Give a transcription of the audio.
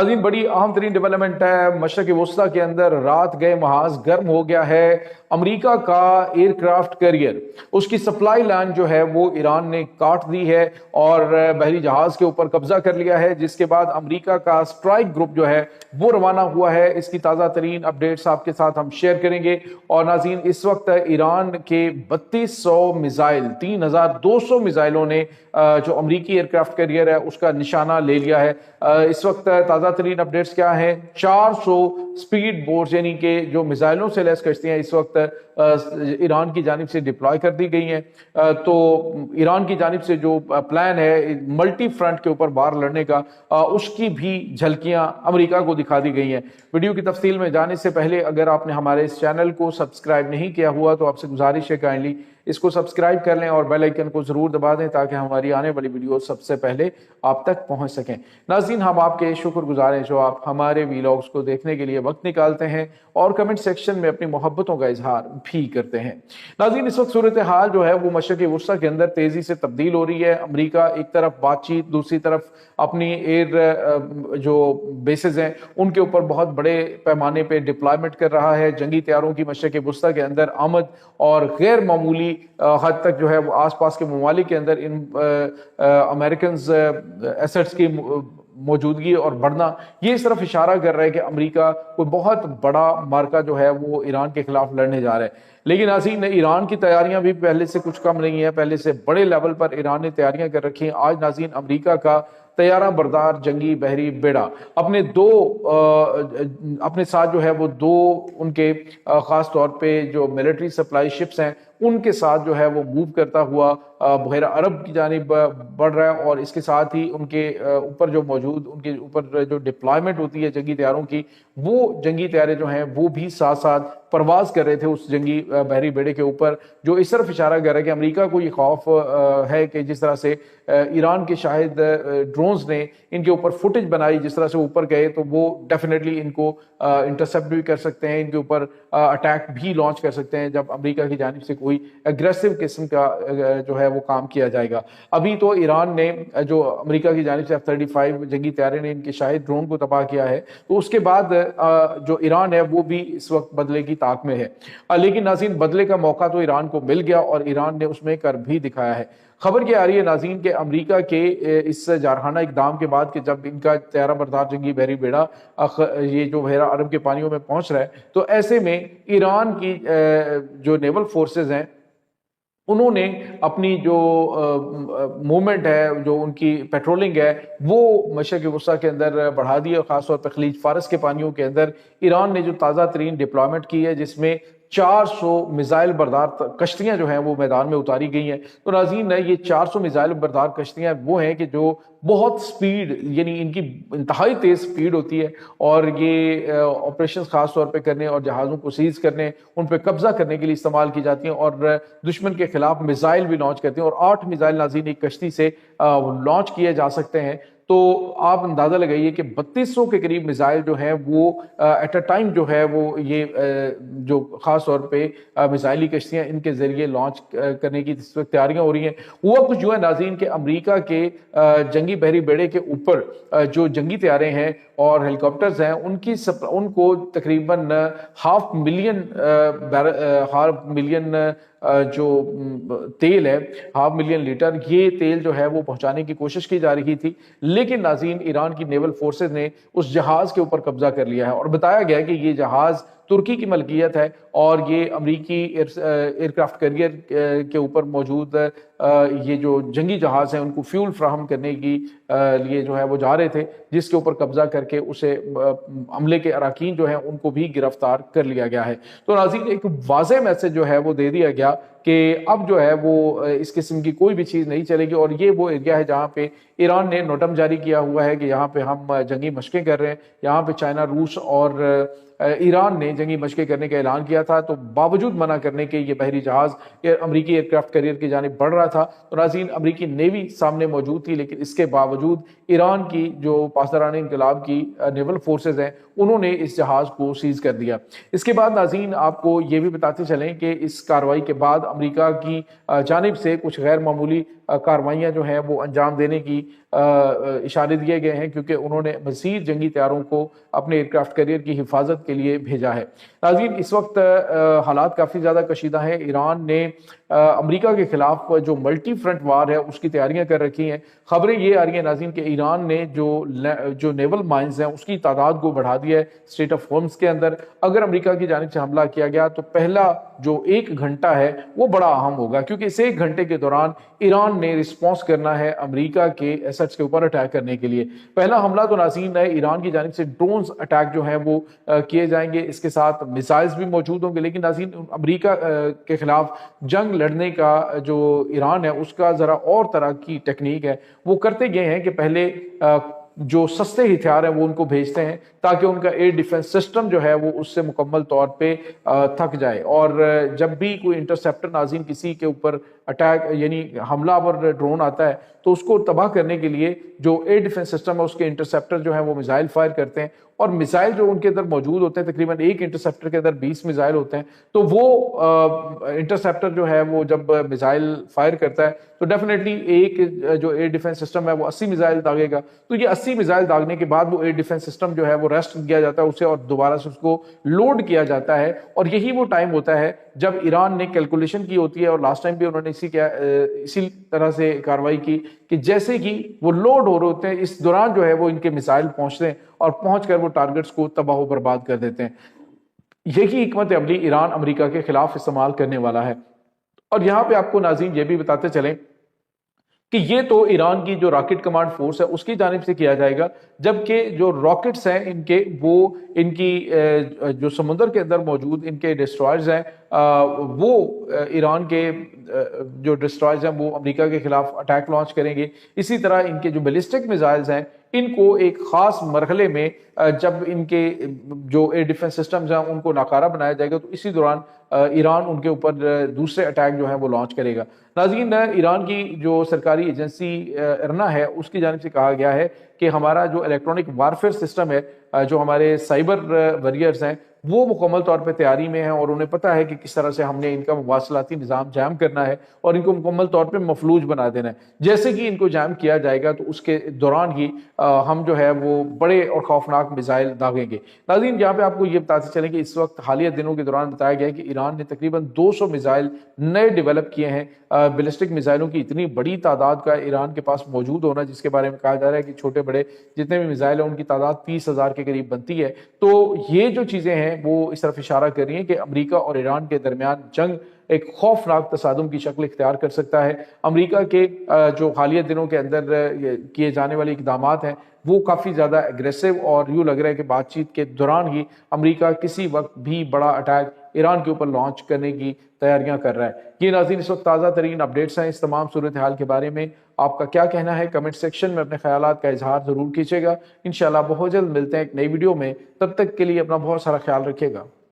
नाज़रीन, बड़ी अहम तरीन डेवलपमेंट है। मशरक़ वस्ता के अंदर रात गए महाज गर्म हो गया है। अमेरिका का एयरक्राफ्ट कैरियर, उसकी सप्लाई लाइन जो है वो ईरान ने काट दी है और बहरी जहाज के ऊपर कब्जा कर लिया है, जिसके बाद अमेरिका का स्ट्राइक ग्रुप जो है वो रवाना हुआ है। इसकी ताज़ा तरीन अपडेट्स आपके साथ हम शेयर करेंगे। और नाज़रीन, इस वक्त ईरान के 3200 मिसाइल, 3200 मिसाइलों ने जो अमेरिकी एयरक्राफ्ट कैरियर है उसका निशाना ले लिया है। इस वक्त ताज़ा तरीन अपडेट्स क्या हैं? 400 स्पीड बोट्स यानी कि जो मिसाइलों से लैस कश्तियां इस वक्त ईरान की जानिब से डिप्लॉय कर दी गई हैं। तो ईरान की जानिब से जो प्लान है मल्टी फ्रंट के ऊपर बाहर लड़ने का, उसकी भी झलकियां अमेरिका को दिखा दी गई हैं। वीडियो की तफसील में जाने से पहले अगर आपने हमारे इस चैनल को सब्सक्राइब नहीं किया हुआ तो आपसे गुजारिश है काइंडली इसको सब्सक्राइब कर लें और बेल आइकन को जरूर दबा दें ताकि हमारी आने वाली वीडियो सबसे पहले आप तक पहुंच सकें। नाज़रीन, हम आपके शुक्रगुजार हैं जो आप हमारे वीलॉग्स को देखने के लिए वक्त निकालते हैं और कमेंट सेक्शन में अपनी मोहब्बतों का इजहार भी करते हैं। नाज़रीन, इस वक्त सूरत हाल जो है वो मशरक़ वस्ता के अंदर तेजी से तब्दील हो रही है। अमेरिका एक तरफ बातचीत, दूसरी तरफ अपनी एयर जो बेसेस हैं उनके ऊपर बहुत बड़े पैमाने पर डिप्लॉयमेंट कर रहा है। जंगी तैयारों की मशरक़ वस्ता के अंदर आमद और गैर मामूली हद तक जो है वो आसपास के ममालिक के अंदर इन अमेरिकन एसेट्स की मौजूदगी और बढ़ना, ये इस तरफ इशारा कर रहा है कि अमेरिका कोई बहुत बड़ा मार्का जो है वो ईरान के खिलाफ लड़ने जा रहा है। लेकिन नाज़रीन, ईरान की तैयारियां भी पहले से कुछ कम नहीं है, पहले से बड़े लेवल पर ईरान ने तैयारियां कर रखी हैं। आज नाज़रीन, अमेरिका का तैयारा बरदार जंगी बहरी बेड़ा अपने साथ जो है वो दो उनके खास तौर पे जो मिलिट्री सप्लाई शिप्स हैं उनके साथ जो है वो मूव करता हुआ बहरा अरब की जानिब बढ़ रहा है। और इसके साथ ही उनके ऊपर जो मौजूद उनके ऊपर जो डिप्लॉयमेंट होती है जंगी तैयारों की, वो जंगी तैयारे जो हैं वो भी साथ साथ परवाज कर रहे थे उस जंगी बहरी बेड़े के ऊपर, जो इस तरफ इशारा कर रहा है कि अमेरिका को ये खौफ है कि जिस तरह से ईरान के शायद ड्रोन्स ने इनके ऊपर फुटेज बनाई, जिस तरह से ऊपर गए तो वो डेफिनेटली इनको इंटरसेप्ट भी कर सकते हैं, इनके ऊपर अटैक भी लॉन्च कर सकते हैं जब अमेरिका की जानिब से कोई एग्रेसिव किस्म का जो है वो काम किया जाएगा। अभी तो ईरान ने जो अमेरिका की जानिब से F-35 जंगी तैयारे ने इनके शायद ड्रोन को तबाह किया है, तो उसके बाद जो ईरान है वो भी इस वक्त बदले की ताक में है। लेकिन नाज़रीन, बदले का मौका तो ईरान को मिल गया और ईरान ने उसमें कर भी दिखाया है। खबर क्या आ रही है नाज़रीन के अमेरिका के इस जारहाना इकदाम के बाद कि जब इनका तैयारा बरदार जंगी बहरी बेड़ा ये जो बहरा अरब के पानियों में पहुंच रहा है, तो ऐसे में ईरान की जो नेवल फोर्सेस हैं उन्होंने अपनी जो मूवमेंट है, जो उनकी पेट्रोलिंग है, वो मशरक़ वस्ता के अंदर बढ़ा दी है। खासतौर पर खलीज फारस के पानियों के अंदर ईरान ने जो ताज़ा तरीन डिप्लॉयमेंट की है जिसमें 400 मिसाइल बरदार कश्तियां जो हैं वो मैदान में उतारी गई हैं। तो नाज़रीन, ये 400 मिसाइल बरदार कश्तियां वो हैं कि जो बहुत स्पीड, यानी इनकी इंतहाई तेज स्पीड होती है और ये ऑपरेशंस खास तौर पे करने और जहाज़ों को सीज करने, उन पे कब्जा करने के लिए इस्तेमाल की जाती हैं और दुश्मन के खिलाफ मिसाइल भी लॉन्च करती हैं। और 8 मिसाइल नाज़रीन एक कश्ती से लॉन्च किए जा सकते हैं। तो आप अंदाजा लगाइए कि 3200 के करीब मिसाइल जो है वो एट अ टाइम जो है वो ये जो खास तौर पे मिसाइली कश्तियां इनके जरिए लॉन्च करने की तैयारियां हो रही हैं। हुआ कुछ जो है नाज़रीन के अमेरिका के जंगी बहरी बेड़े के ऊपर जो जंगी तैयारे हैं और हेलीकॉप्टर्स हैं उनको तकरीबन 500,000 जो तेल है, 500,000 लीटर, ये तेल जो है वो पहुंचाने की कोशिश की जा रही थी। लेकिन नाज़रीन, ईरान की नेवल फोर्सेस ने उस जहाज के ऊपर कब्जा कर लिया है और बताया गया है कि ये जहाज तुर्की की मलकियत है और ये अमरीकी एयरक्राफ्ट कैरियर के ऊपर मौजूद ये जो जंगी जहाज हैं उनको फ्यूल फ्राहम करने की लिए जो है वो जा रहे थे, जिसके ऊपर कब्जा करके उसे हमले के अराकीन जो हैं उनको भी गिरफ्तार कर लिया गया है। तो नाज़रीन, एक वाज़ेह मैसेज जो है वो दे दिया गया कि अब जो है वो इस किस्म की कोई भी चीज़ नहीं चलेगी। और ये वो एरिया है जहाँ पे ईरान ने नोटम जारी किया हुआ है कि यहाँ पे हम जंगी मशकें कर रहे हैं। यहाँ पे चाइना, रूस और ईरान ने जंगी मशकें करने का ऐलान किया था, तो बावजूद मना करने के ये बहरी जहाज अमरीकी एयरक्राफ्ट कैरियर की जानिब बढ़ रहा था। तो नाज़रीन, अमरीकी नेवी सामने मौजूद थी, लेकिन इसके बावजूद ईरान की जो पासदारान इनकलाब की नेवल फोर्सेज हैं उन्होंने इस जहाज को सीज कर दिया। इसके बाद नाज़रीन, आपको ये भी बताते चलें कि इस कार्रवाई के बाद अमरीका की जानिब से कुछ गैर मामूली کارروائیاں جو ہیں وہ انجام دینے کی اشارے دیے گئے ہیں، کیونکہ انہوں نے مزید جنگی طیاروں کو اپنے ایئرکرافٹ کیریئر کی حفاظت کے لیے بھیجا ہے۔ ناظرین، اس وقت حالات کافی زیادہ کشیدہ ہیں۔ ایران نے امریکہ کے خلاف جو ملٹی فرنٹ وار ہے اس کی تیاریاں کر رکھی ہیں۔ خبریں یہ آ رہی ہیں ناظرین کہ ایران نے جو نیول مائنز ہیں اس کی تعداد کو بڑھا دیا ہے اسٹریٹ آف ہارمز کے اندر۔ اگر امریکہ کی جانب سے حملہ کیا گیا تو پہلا جو 1 گھنٹہ ہے وہ بڑا اہم ہوگا، کیونکہ اس 1 گھنٹے کے دوران ایران نے رسپانس کرنا ہے امریکہ کے ایسٹس کے اوپر اٹیک کرنے کے لیے۔ پہلا حملہ تو ناظرین ہے ایران کی جانب سے ڈرونز اٹیک جو ہیں وہ کیے جائیں گے، اس کے ساتھ میزائلز بھی موجود ہوں گے، لیکن ناظرین امریکہ کے خلاف جنگ لڑنے کا جو ایران ہے اس کا ذرا اور طرح کی ٹیکنیک ہے۔ وہ کرتے یہ ہیں کہ پہلے جو سستے ہتھیار ہیں وہ ان کو بھیجتے ہیں تاکہ ان کا ایئر ڈیفنس سسٹم جو ہے وہ اس سے مکمل طور پہ تھک جائے، اور جب بھی کوئی انٹرسیپٹر ناظرین کسی کے اوپر اٹیک یعنی حملہ آور ڈرون آتا ہے تو اس کو تباہ کرنے کے لیے جو ایئر ڈیفنس سسٹم ہے اس کے انٹرسیپٹر جو ہیں وہ میزائل فائر کرتے ہیں، اور میزائل جو ان کے اندر موجود ہوتے ہیں تقریباً ایک انٹرسیپٹر کے اندر 20 میزائل ہوتے ہیں، تو وہ انٹرسیپٹر جو ہے وہ جب میزائل فائر کرتا ہے تو ڈیفینیٹلی ایک جو ایئر ڈیفنس سسٹم ہے وہ 80 میزائل داغے گا، تو یہ 80 میزائل داغنے کے بعد وہ ایئر ڈیفنس سسٹم جو ہے وہ ریسٹ کیا جاتا ہے اسے، اور دوبارہ سے اس کو لوڈ کیا جاتا ہے، اور یہی وہ ٹائم ہوتا ہے جب ایران نے کیلکولیشن کی ہوتی ہے، اور لاسٹ ٹائم بھی انہوں نے اسی طرح سے کاروائی کی کہ جیسے کہ وہ لوڈ ہو رہے ہوتے ہیں اس دوران جو ہے وہ ان کے میزائل پہنچتے ہیں اور پہنچ کر وہ ٹارگٹس کو تباہ و برباد کر دیتے ہیں۔ یہی حکمت عملی ایران امریکہ کے خلاف استعمال کرنے والا ہے۔ اور یہاں پہ آپ کو ناظرین یہ بھی بتاتے چلیں کہ یہ تو ایران کی جو راکٹ کمانڈ فورس ہے اس کی جانب سے کیا جائے گا، جبکہ جو راکٹس ہیں ان کی جو سمندر کے اندر موجود ان کے ڈسٹرائرز ہیں وہ ایران کے جو ڈسٹرائرز ہیں وہ امریکہ کے خلاف اٹیک لانچ کریں گے۔ اسی طرح ان کے جو بیلسٹک میزائلز ہیں ان کو ایک خاص مرحلے میں جب ان کے جو ایئر ڈیفنس سسٹمز ہیں ان کو ناکارہ بنایا جائے گا تو اسی دوران ایران ان کے اوپر دوسرے اٹیک جو ہیں وہ لانچ کرے گا۔ ناظرین، ایران کی جو سرکاری ایجنسی ارنا ہے اس کی جانب سے کہا گیا ہے کہ ہمارا جو الیکٹرانک وارفیئر سسٹم ہے، جو ہمارے سائبر ویریئرز ہیں وہ مکمل طور پہ تیاری میں ہیں، اور انہیں پتہ ہے کہ کس طرح سے ہم نے ان کا مواصلاتی نظام جام کرنا ہے اور ان کو مکمل طور پہ مفلوج بنا دینا ہے۔ جیسے کہ ان کو جام کیا جائے گا تو اس کے دوران ہی ہم جو ہے وہ بڑے اور خوفناک میزائل داغیں گے۔ ناظرین، یہاں پہ آپ کو یہ بتاتے چلیں کہ اس وقت حالیہ دنوں کے دوران بتایا گیا ہے کہ ایران نے تقریباً 200 میزائل نئے ڈیولپ کیے ہیں۔ بیلسٹک میزائلوں کی اتنی بڑی تعداد کا ایران کے پاس موجود ہونا، جس کے بارے میں کہا جا رہا ہے کہ چھوٹے بڑے جتنے بھی میزائل ہیں ان کی تعداد 30,000 کے قریب بنتی ہے، تو یہ جو چیزیں ہیں وہ اس طرف اشارہ کر رہی ہیں کہ امریکہ اور ایران کے درمیان جنگ ایک خوفناک تصادم کی شکل اختیار کر سکتا ہے۔ امریکہ کے جو حالیہ دنوں کے اندر کیے جانے والے اقدامات ہیں وہ کافی زیادہ ایگریسو، اور یوں لگ رہا ہے کہ بات چیت کے دوران ہی امریکہ کسی وقت بھی بڑا اٹیک ایران کے اوپر لانچ کرنے کی تیاریاں کر رہا ہے۔ یہ ناظرین اس وقت تازہ ترین اپڈیٹس ہیں اس تمام صورتحال کے بارے میں۔ آپ کا کیا کہنا ہے؟ کمنٹ سیکشن میں اپنے خیالات کا اظہار ضرور کیجیے گا۔ انشاءاللہ بہت جلد ملتے ہیں ایک نئی ویڈیو میں، تب تک کے لیے اپنا بہت سارا خیال رکھیے گا۔